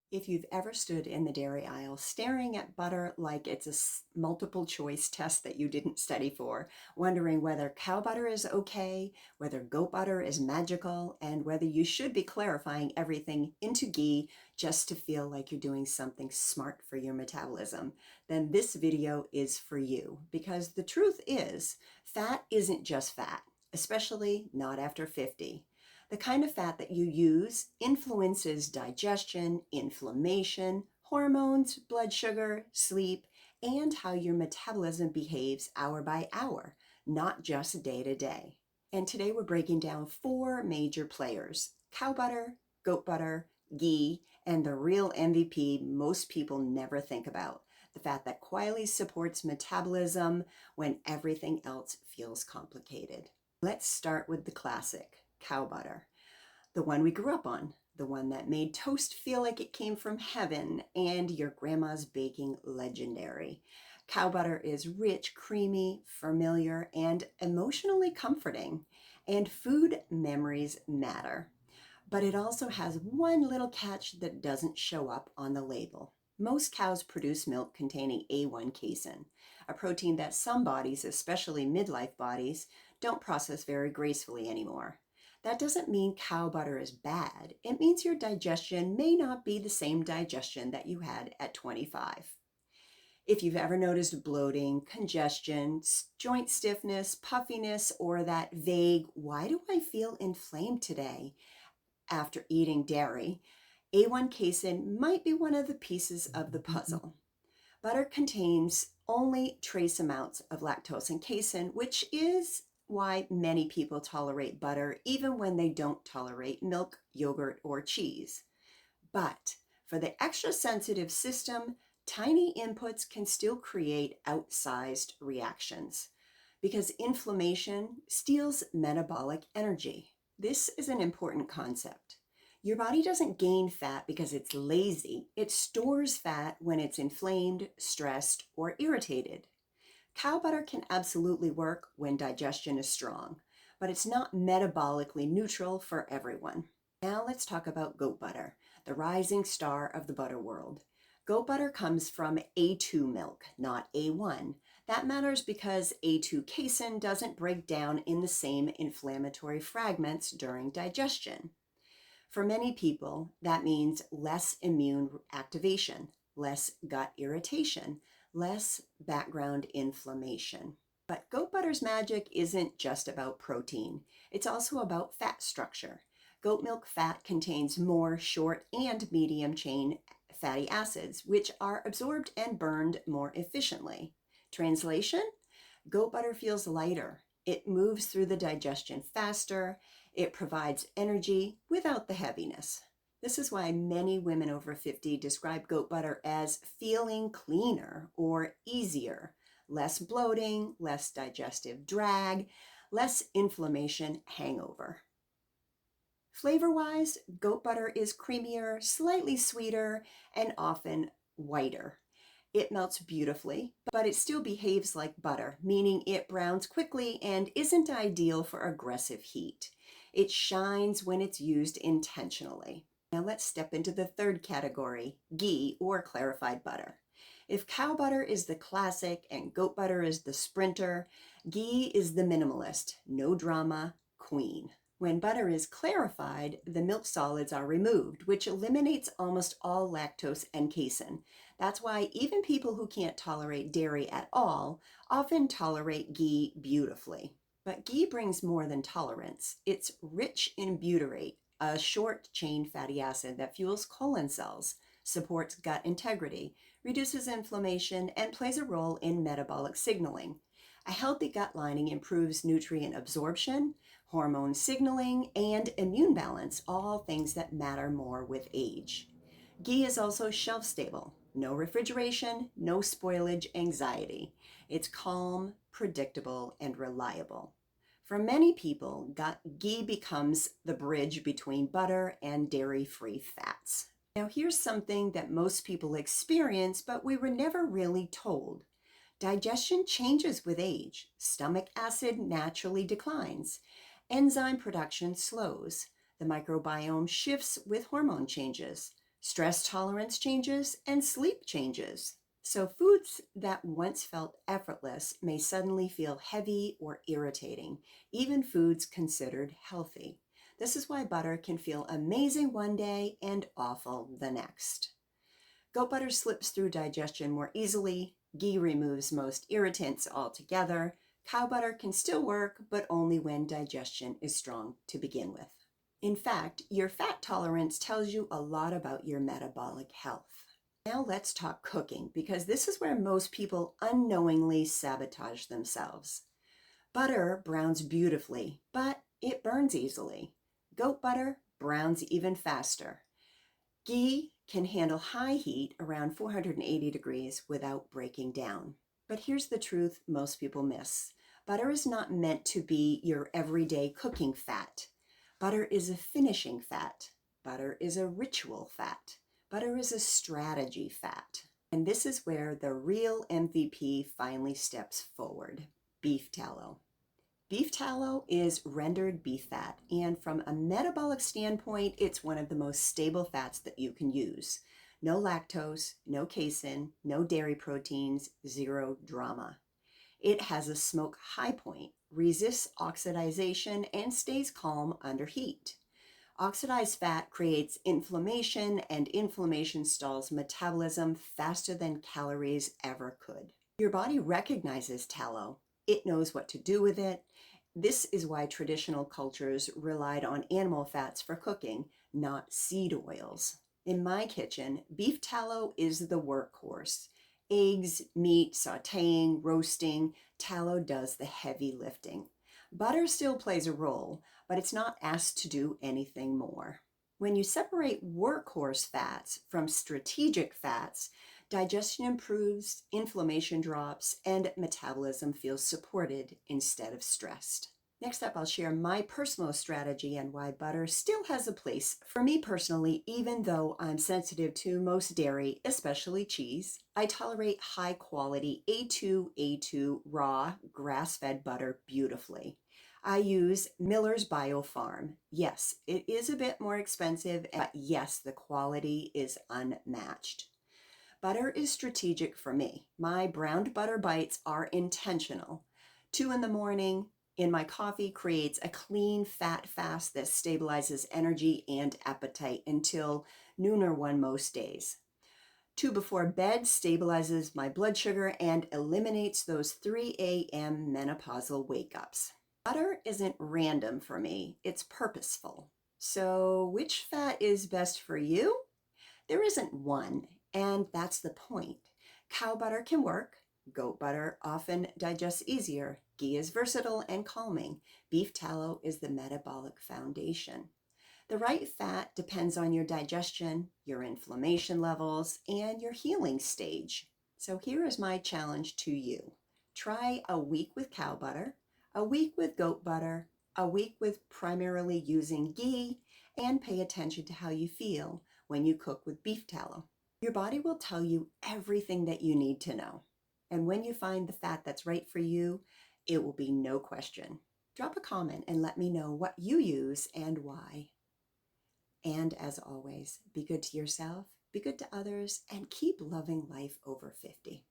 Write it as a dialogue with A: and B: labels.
A: If you've ever stood in the dairy aisle staring at butter like it's a multiple choice test that you didn't study for, wondering whether cow butter is okay, whether goat butter is magical, and whether you should be clarifying everything into ghee just to feel like you're doing something smart for your metabolism, then this video is for you. Because the truth is, fat isn't just fat, especially not after 50. The kind of fat that you use influences digestion, inflammation, hormones, blood sugar, sleep, and how your metabolism behaves hour by hour, not just day to day. And today we're breaking down 4 major players: cow butter, goat butter, ghee, and the real MVP most people never think about, the fat that quietly supports metabolism when everything else feels complicated. Let's start with the classic, cow butter. The one we grew up on, the one that made toast feel like it came from heaven and your grandma's baking legendary. Cow butter is rich, creamy, familiar, and emotionally comforting. And food memories matter. But it also has one little catch that doesn't show up on the label. Most cows produce milk containing A1 casein, a protein that some bodies, especially midlife bodies, don't process very gracefully anymore. That doesn't mean cow butter is bad. It means your digestion may not be the same digestion that you had at 25. If you've ever noticed bloating, congestion, joint stiffness, puffiness, or that vague, why do I feel inflamed today after eating dairy, A1 casein might be one of the pieces of the puzzle. Butter contains only trace amounts of lactose and casein, which is why many people tolerate butter even when they don't tolerate milk, yogurt, or cheese. But for the extra sensitive system, tiny inputs can still create outsized reactions because inflammation steals metabolic energy. This is an important concept. Your body doesn't gain fat because it's lazy. It stores fat when it's inflamed, stressed, or irritated. Cow butter can absolutely work when digestion is strong, but it's not metabolically neutral for everyone. Now let's talk about goat butter, the rising star of the butter world. Goat butter comes from A2 milk, not A1. That matters because A2 casein doesn't break down in the same inflammatory fragments during digestion. For many people, that means less immune activation, less gut irritation, less background inflammation. But goat butter's magic isn't just about protein. It's also about fat structure. Goat milk fat contains more short and medium chain fatty acids, which are absorbed and burned more efficiently. Translation? Goat butter feels lighter. It moves through the digestion faster. It provides energy without the heaviness. This is why many women over 50 describe goat butter as feeling cleaner or easier, less bloating, less digestive drag, less inflammation hangover. Flavor-wise, goat butter is creamier, slightly sweeter, and often whiter. It melts beautifully, but it still behaves like butter, meaning it browns quickly and isn't ideal for aggressive heat. It shines when it's used intentionally. Now let's step into the third category, ghee or clarified butter. If cow butter is the classic and goat butter is the sprinter, ghee is the minimalist, no drama, queen. When butter is clarified, the milk solids are removed, which eliminates almost all lactose and casein. That's why even people who can't tolerate dairy at all often tolerate ghee beautifully. But ghee brings more than tolerance. It's rich in butyrate, a short-chain fatty acid that fuels colon cells, supports gut integrity, reduces inflammation, and plays a role in metabolic signaling. A healthy gut lining improves nutrient absorption, hormone signaling, and immune balance, all things that matter more with age. Ghee is also shelf stable. No refrigeration, no spoilage anxiety. It's calm, predictable, and reliable. For many people, ghee becomes the bridge between butter and dairy-free fats. Now here's something that most people experience, but we were never really told. Digestion changes with age. Stomach acid naturally declines. Enzyme production slows. The microbiome shifts with hormone changes. Stress tolerance changes and sleep changes. So foods that once felt effortless may suddenly feel heavy or irritating, even foods considered healthy. This is why butter can feel amazing one day and awful the next. Goat butter slips through digestion more easily. Ghee removes most irritants altogether. Cow butter can still work, but only when digestion is strong to begin with. In fact, your fat tolerance tells you a lot about your metabolic health. Now let's talk cooking, because this is where most people unknowingly sabotage themselves. Butter browns beautifully, but it burns easily. Goat butter browns even faster. Ghee can handle high heat around 480 degrees without breaking down. But here's the truth most people miss. Butter is not meant to be your everyday cooking fat. Butter is a finishing fat. Butter is a ritual fat. Butter is a strategy fat. And this is where the real MVP finally steps forward: beef tallow. Beef tallow is rendered beef fat, and from a metabolic standpoint, it's one of the most stable fats that you can use. No lactose, no casein, no dairy proteins, zero drama. It has a smoke high point, resists oxidization, and stays calm under heat. Oxidized fat creates inflammation, and inflammation stalls metabolism faster than calories ever could. Your body recognizes tallow. It knows what to do with it. This is why traditional cultures relied on animal fats for cooking, not seed oils. In my kitchen, beef tallow is the workhorse. Eggs, meat, sautéing, roasting, tallow does the heavy lifting. Butter still plays a role, but it's not asked to do anything more. When you separate workhorse fats from strategic fats, digestion improves, inflammation drops, and metabolism feels supported instead of stressed. Next up, I'll share my personal strategy and why butter still has a place for me personally, even though I'm sensitive to most dairy, especially cheese. I tolerate high quality A2 raw grass-fed butter beautifully. I use Miller's Biofarm. Yes, it is a bit more expensive, but yes, the quality is unmatched. Butter is strategic for me. My browned butter bites are intentional. 2 in the morning in my coffee creates a clean fat fast that stabilizes energy and appetite until noon or 1 most days. 2 before bed stabilizes my blood sugar and eliminates those 3 a.m. menopausal wake-ups. Butter isn't random for me, it's purposeful. So which fat is best for you? There isn't one, and that's the point. Cow butter can work. Goat butter often digests easier. Ghee is versatile and calming. Beef tallow is the metabolic foundation. The right fat depends on your digestion, your inflammation levels, and your healing stage. So here is my challenge to you. Try a week with cow butter, a week with goat butter, a week with primarily using ghee, and pay attention to how you feel when you cook with beef tallow. Your body will tell you everything that you need to know. And when you find the fat that's right for you, it will be no question. Drop a comment and let me know what you use and why. And as always, be good to yourself, be good to others, and keep loving life over 50.